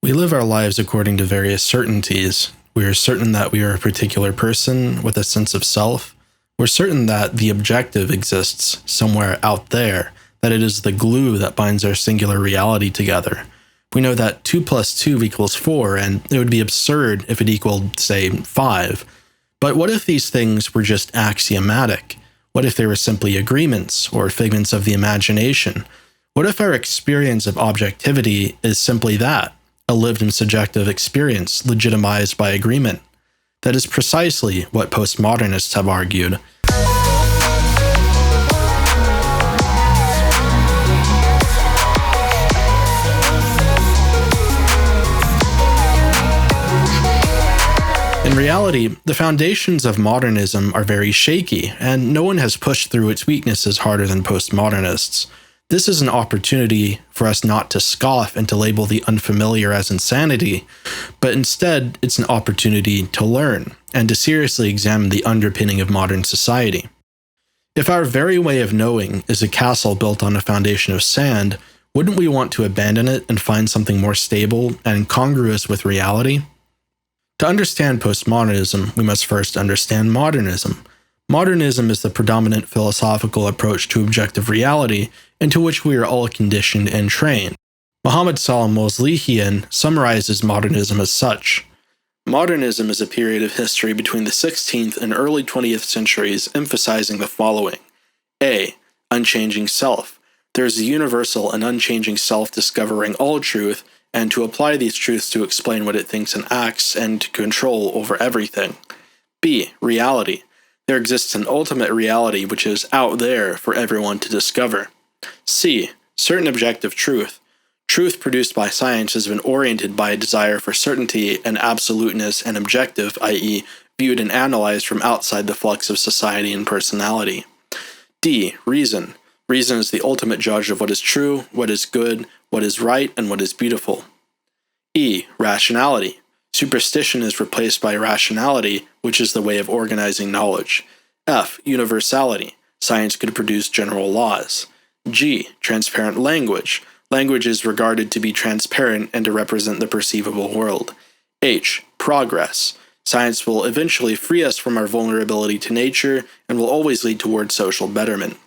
We live our lives according to various certainties. We are certain that we are a particular person with a sense of self. We're certain that the objective exists somewhere out there, that it is the glue that binds our singular reality together. We know that 2 plus 2 equals 4, and it would be absurd if it equaled, say, 5. But what if these things were just axiomatic? What if they were simply agreements or figments of the imagination? What if our experience of objectivity is simply that, a lived and subjective experience legitimized by agreement? That is precisely what postmodernists have argued. In reality, the foundations of modernism are very shaky, and no one has pushed through its weaknesses harder than postmodernists. This is an opportunity for us not to scoff and to label the unfamiliar as insanity, but instead it's an opportunity to learn and to seriously examine the underpinning of modern society. If our very way of knowing is a castle built on a foundation of sand, wouldn't we want to abandon it and find something more stable and congruous with reality? To understand postmodernism, we must first understand modernism. Modernism is the predominant philosophical approach to objective reality into which we are all conditioned and trained. Muhammad Salim Moslehian summarizes modernism as such. Modernism is a period of history between the 16th and early 20th centuries emphasizing the following. A. Unchanging self. There is a universal and unchanging self discovering all truth, and to apply these truths to explain what it thinks and acts, and to control over everything. B. Reality. There exists an ultimate reality which is out there for everyone to discover. C. Certain objective truth. Truth produced by science has been oriented by a desire for certainty and absoluteness and objective, i.e., viewed and analyzed from outside the flux of society and personality. D. Reason. Reason is the ultimate judge of what is true, what is good, what is right, and what is beautiful. E. Rationality. Superstition is replaced by rationality, which is the way of organizing knowledge. F. Universality. Science could produce general laws. G. Transparent language. Language is regarded to be transparent and to represent the perceivable world. H. Progress. Science will eventually free us from our vulnerability to nature and will always lead toward social betterment.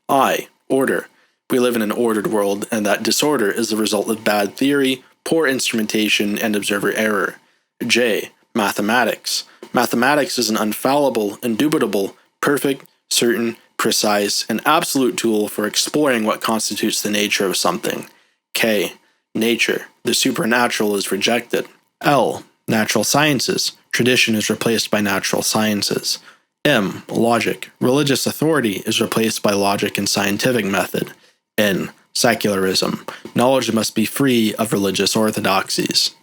I. Order. We live in an ordered world, and that disorder is the result of bad theory, poor instrumentation, and observer error. J. Mathematics. Mathematics is an infallible, indubitable, perfect, certain, precise, and absolute tool for exploring what constitutes the nature of something. K. Nature. The supernatural is rejected. L. Natural sciences. Tradition is replaced by natural sciences. M. Logic. Religious authority is replaced by logic and scientific method. N. Secularism. Knowledge must be free of religious orthodoxies.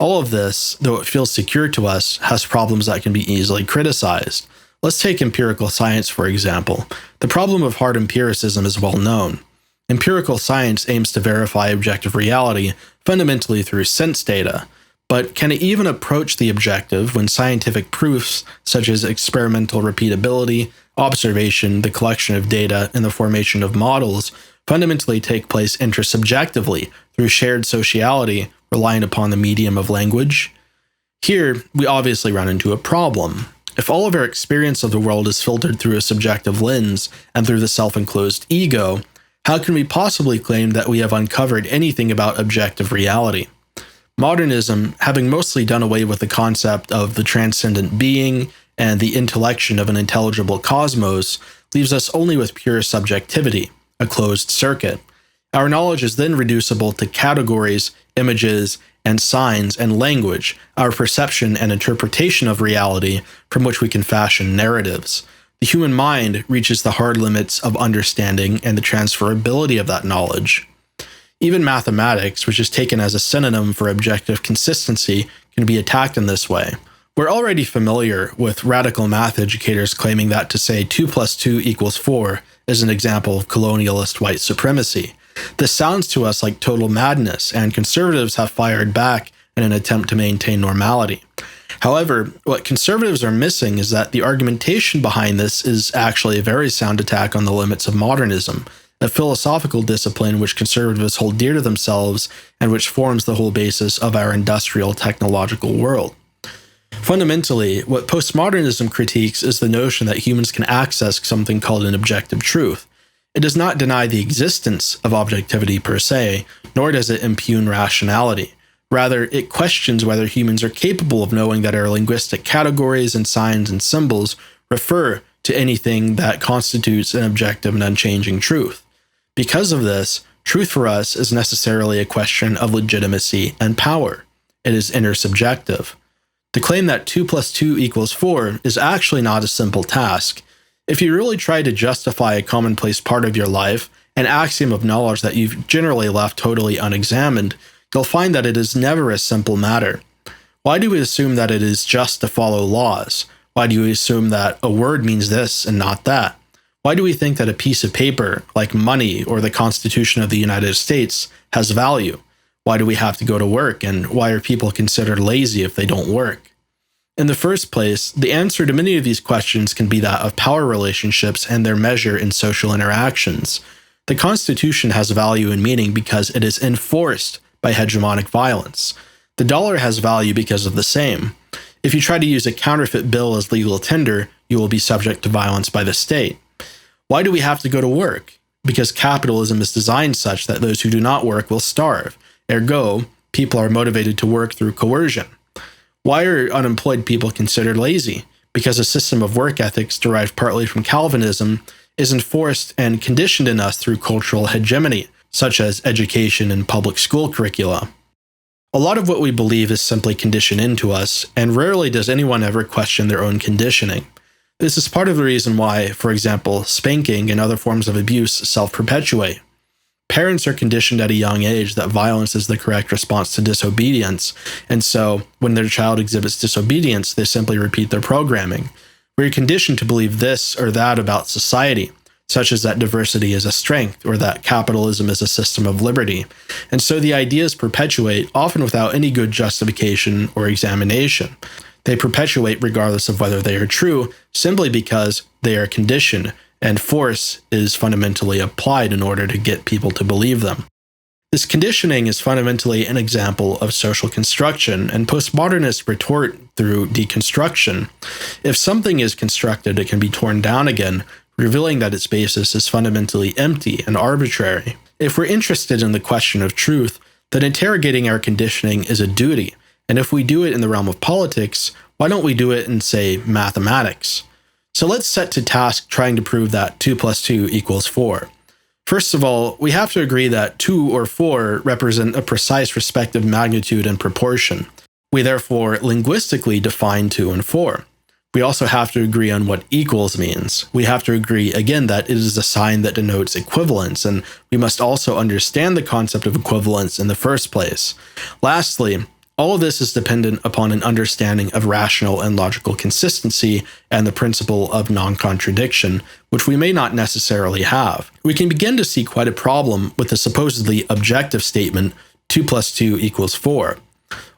All of this, though it feels secure to us, has problems that can be easily criticized. Let's take empirical science, for example. The problem of hard empiricism is well known. Empirical science aims to verify objective reality fundamentally through sense data. But can it even approach the objective when scientific proofs such as experimental repeatability, observation, the collection of data, and the formation of models fundamentally take place intersubjectively through shared sociality relying upon the medium of language? Here, we obviously run into a problem. If all of our experience of the world is filtered through a subjective lens and through the self-enclosed ego, how can we possibly claim that we have uncovered anything about objective reality? Modernism, having mostly done away with the concept of the transcendent being and the intellection of an intelligible cosmos, leaves us only with pure subjectivity, a closed circuit. Our knowledge is then reducible to categories, images, and signs and language, our perception and interpretation of reality from which we can fashion narratives. The human mind reaches the hard limits of understanding and the transferability of that knowledge. Even mathematics, which is taken as a synonym for objective consistency, can be attacked in this way. We're already familiar with radical math educators claiming that to say 2 plus 2 equals 4 is an example of colonialist white supremacy. This sounds to us like total madness, and conservatives have fired back in an attempt to maintain normality. However, what conservatives are missing is that the argumentation behind this is actually a very sound attack on the limits of modernism, a philosophical discipline which conservatives hold dear to themselves and which forms the whole basis of our industrial technological world. Fundamentally, what postmodernism critiques is the notion that humans can access something called an objective truth. It does not deny the existence of objectivity per se, nor does it impugn rationality. Rather, it questions whether humans are capable of knowing that our linguistic categories and signs and symbols refer to anything that constitutes an objective and unchanging truth. Because of this, truth for us is necessarily a question of legitimacy and power. It is intersubjective. To claim that 2 + 2 = 4 is actually not a simple task. If you really try to justify a commonplace part of your life, an axiom of knowledge that you've generally left totally unexamined, you'll find that it is never a simple matter. Why do we assume that it is just to follow laws? Why do we assume that a word means this and not that? Why do we think that a piece of paper, like money or the Constitution of the United States, has value? Why do we have to go to work, and why are people considered lazy if they don't work? In the first place, the answer to many of these questions can be that of power relationships and their measure in social interactions. The Constitution has value and meaning because it is enforced by hegemonic violence. The dollar has value because of the same. If you try to use a counterfeit bill as legal tender, you will be subject to violence by the state. Why do we have to go to work? Because capitalism is designed such that those who do not work will starve. Ergo, people are motivated to work through coercion. Why are unemployed people considered lazy? Because a system of work ethics derived partly from Calvinism is enforced and conditioned in us through cultural hegemony, such as education and public school curricula. A lot of what we believe is simply conditioned into us, and rarely does anyone ever question their own conditioning. This is part of the reason why, for example, spanking and other forms of abuse self-perpetuate. Parents are conditioned at a young age that violence is the correct response to disobedience, and so when their child exhibits disobedience, they simply repeat their programming. We are conditioned to believe this or that about society, such as that diversity is a strength or that capitalism is a system of liberty, and so the ideas perpetuate, often without any good justification or examination. They perpetuate regardless of whether they are true, simply because they are conditioned, and force is fundamentally applied in order to get people to believe them. This conditioning is fundamentally an example of social construction, and postmodernists retort through deconstruction. If something is constructed, it can be torn down again, revealing that its basis is fundamentally empty and arbitrary. If we're interested in the question of truth, then interrogating our conditioning is a duty, and if we do it in the realm of politics, why don't we do it in, say, mathematics? So let's set to task trying to prove that 2 + 2 = 4. First of all, we have to agree that 2 or 4 represent a precise respective magnitude and proportion. We therefore linguistically define 2 and 4. We also have to agree on what equals means. We have to agree again that it is a sign that denotes equivalence, and we must also understand the concept of equivalence in the first place. Lastly, all of this is dependent upon an understanding of rational and logical consistency and the principle of non-contradiction, which we may not necessarily have. We can begin to see quite a problem with the supposedly objective statement 2 + 2 = 4.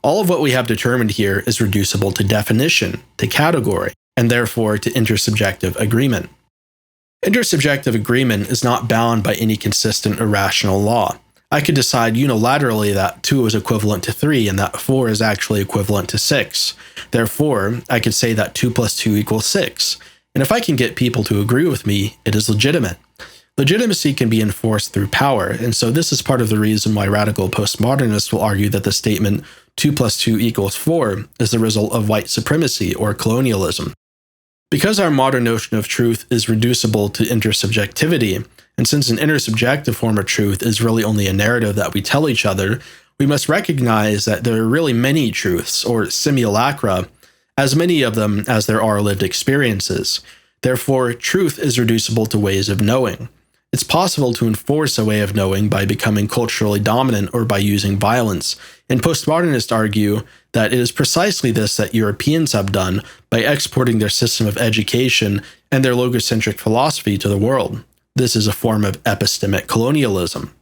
All of what we have determined here is reducible to definition, to category, and therefore to intersubjective agreement. Intersubjective agreement is not bound by any consistent or rational law. I could decide unilaterally that 2 is equivalent to 3 and that 4 is actually equivalent to 6. Therefore, I could say that 2 + 2 = 6. And if I can get people to agree with me, it is legitimate. Legitimacy can be enforced through power, and so this is part of the reason why radical postmodernists will argue that the statement 2 + 2 = 4 is the result of white supremacy or colonialism. Because our modern notion of truth is reducible to intersubjectivity, and since an intersubjective form of truth is really only a narrative that we tell each other, we must recognize that there are really many truths, or simulacra, as many of them as there are lived experiences. Therefore, truth is reducible to ways of knowing. It's possible to enforce a way of knowing by becoming culturally dominant or by using violence, and postmodernists argue that it is precisely this that Europeans have done by exporting their system of education and their logocentric philosophy to the world. This is a form of epistemic colonialism.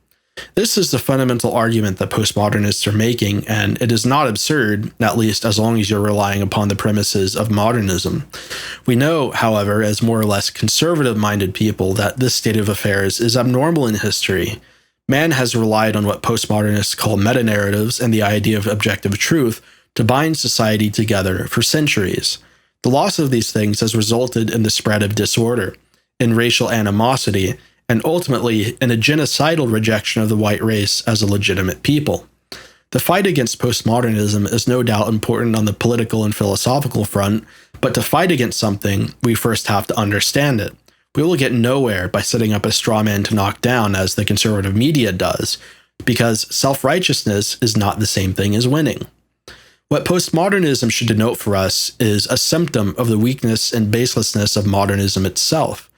This is the fundamental argument that postmodernists are making, and it is not absurd, at least as long as you're relying upon the premises of modernism. We know, however, as more or less conservative-minded people, that this state of affairs is abnormal in history. Man has relied on what postmodernists call meta-narratives and the idea of objective truth to bind society together for centuries. The loss of these things has resulted in the spread of disorder, in racial animosity, and ultimately in a genocidal rejection of the white race as a legitimate people. The fight against postmodernism is no doubt important on the political and philosophical front, but to fight against something, we first have to understand it. We will get nowhere by setting up a straw man to knock down, as the conservative media does, because self-righteousness is not the same thing as winning. What postmodernism should denote for us is a symptom of the weakness and baselessness of modernism itself.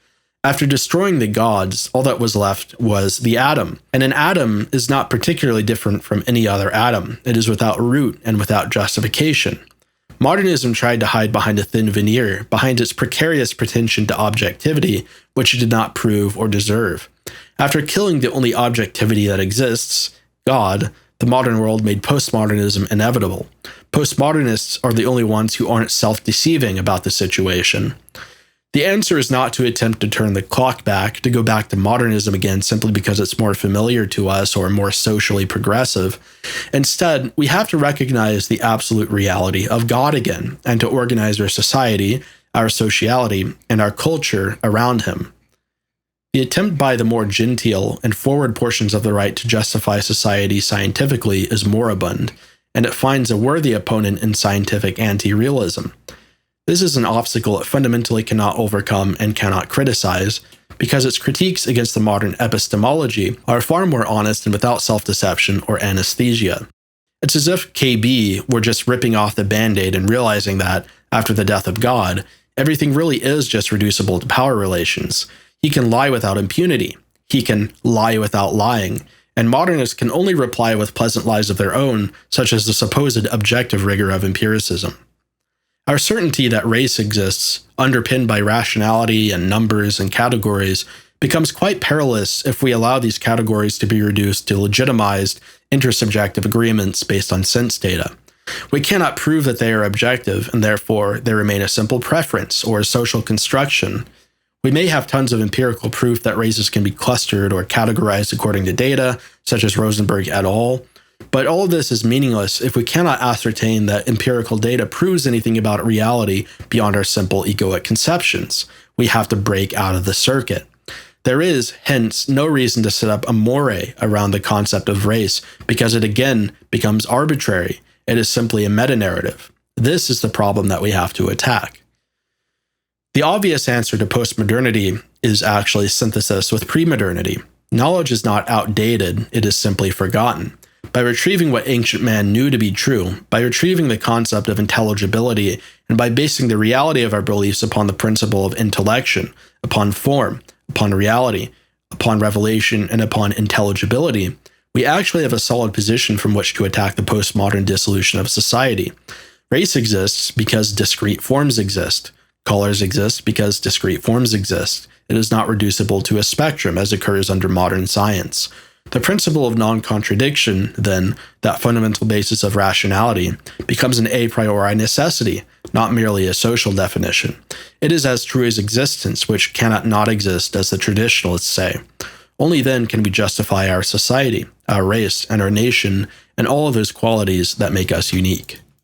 After destroying the gods, all that was left was the atom, and an atom is not particularly different from any other atom. It is without root and without justification. Modernism tried to hide behind a thin veneer, behind its precarious pretension to objectivity, which it did not prove or deserve. After killing the only objectivity that exists, God, the modern world made postmodernism inevitable. Postmodernists are the only ones who aren't self-deceiving about the situation. The answer is not to attempt to turn the clock back, to go back to modernism again simply because it's more familiar to us or more socially progressive. Instead, we have to recognize the absolute reality of God again, and to organize our society, our sociality, and our culture around him. The attempt by the more genteel and forward portions of the right to justify society scientifically is moribund, and it finds a worthy opponent in scientific anti-realism. This is an obstacle it fundamentally cannot overcome and cannot criticize, because its critiques against the modern epistemology are far more honest and without self-deception or anesthesia. It's as if KB were just ripping off the band-aid and realizing that, after the death of God, everything really is just reducible to power relations. He can lie without impunity. He can lie without lying. And modernists can only reply with pleasant lies of their own, such as the supposed objective rigor of empiricism. Our certainty that race exists, underpinned by rationality and numbers and categories, becomes quite perilous if we allow these categories to be reduced to legitimized intersubjective agreements based on sense data. We cannot prove that they are objective, and therefore they remain a simple preference or a social construction. We may have tons of empirical proof that races can be clustered or categorized according to data, such as Rosenberg et al., but all of this is meaningless if we cannot ascertain that empirical data proves anything about reality beyond our simple egoic conceptions. We have to break out of the circuit. There is, hence, no reason to set up a moray around the concept of race, because it again becomes arbitrary. It is simply a meta-narrative. This is the problem that we have to attack. The obvious answer to postmodernity is actually synthesis with premodernity. Knowledge is not outdated, it is simply forgotten. By retrieving what ancient man knew to be true, by retrieving the concept of intelligibility, and by basing the reality of our beliefs upon the principle of intellection, upon form, upon reality, upon revelation, and upon intelligibility, we actually have a solid position from which to attack the postmodern dissolution of society. Race exists because discrete forms exist. Colors exist because discrete forms exist. It is not reducible to a spectrum as occurs under modern science. The principle of non-contradiction, then, that fundamental basis of rationality, becomes an a priori necessity, not merely a social definition. It is as true as existence, which cannot not exist, as the traditionalists say. Only then can we justify our society, our race, and our nation, and all of those qualities that make us unique.